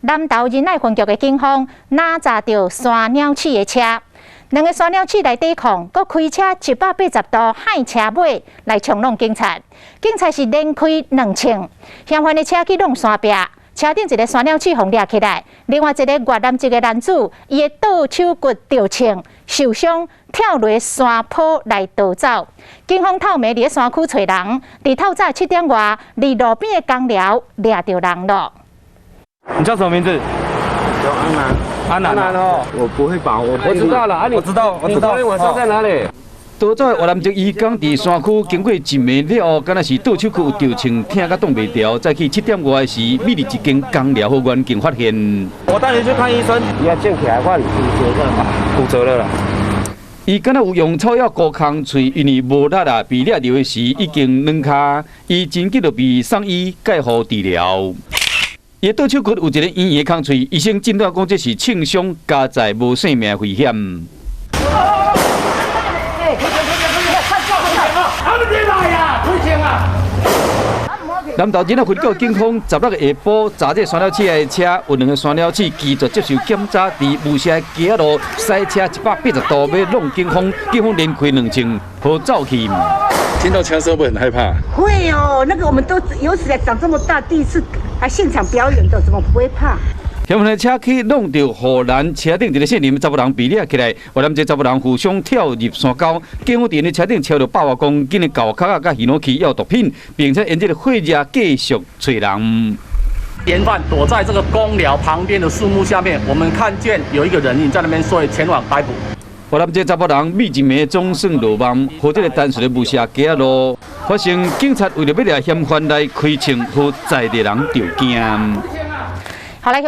南投仁爱分局的警方拿查到山鸟鼠的车，两个山鸟鼠来抵抗，佮开车180度害车尾来冲撞警察。警察是连开2枪，嫌犯的车去弄山壁，车顶一个山鸟鼠互掠起来，另外一个越南籍的男子，伊的倒手骨着枪受伤，跳落山坡来逃走。警方透暝伫山区找人，伫透早7点外，伫路边的公寮掠到人了。你叫什么名字？叫安南。安南哦，我不会绑，我知道了，我知道。你昨天晚上在哪里？逃走的越南籍移工伫山区经过一暝了后，敢若是倒手骨有着枪，疼甲挡袂牢。再去7点外时，秘入一间公寮，互员警发现。我带你去看医生。你要建起来，我骨折了啦。伊敢若有用草药糊空嘴，因为无力啊，被掠着的时已经软骹，伊真急就被送医介护治疗。伊倒手骨有一个圆圆的空嘴，医生诊断讲这是轻伤，加在无生命危险。南投仁爱分局警方16个下晡查这山鸟鼠的车，有2个山鸟鼠继续接受检查，伫雾社街路塞车180度要弄警方，警方连开2枪，好走去。听到枪声会很害怕？会哦，那个我们都有史以来长这么大，第一次还现场表演的，怎么不会怕？嫌犯的车去弄到荷兰车顶一个姓林查某人被掠起来，越南籍查某人负伤跳入山沟，警方伫因车顶抄到8公斤的狗壳啊，甲鱼脑气药毒品，并且沿这个火热继续找人。嫌犯躲在这个公寮旁边的树木下面，我们看见有一个人影在那边，所以前往逮捕。越南籍查某人秘一暝总算落网，和这个单纯的雾社街路发生，警察为了要掠嫌犯来开枪，和在地人着惊。好来。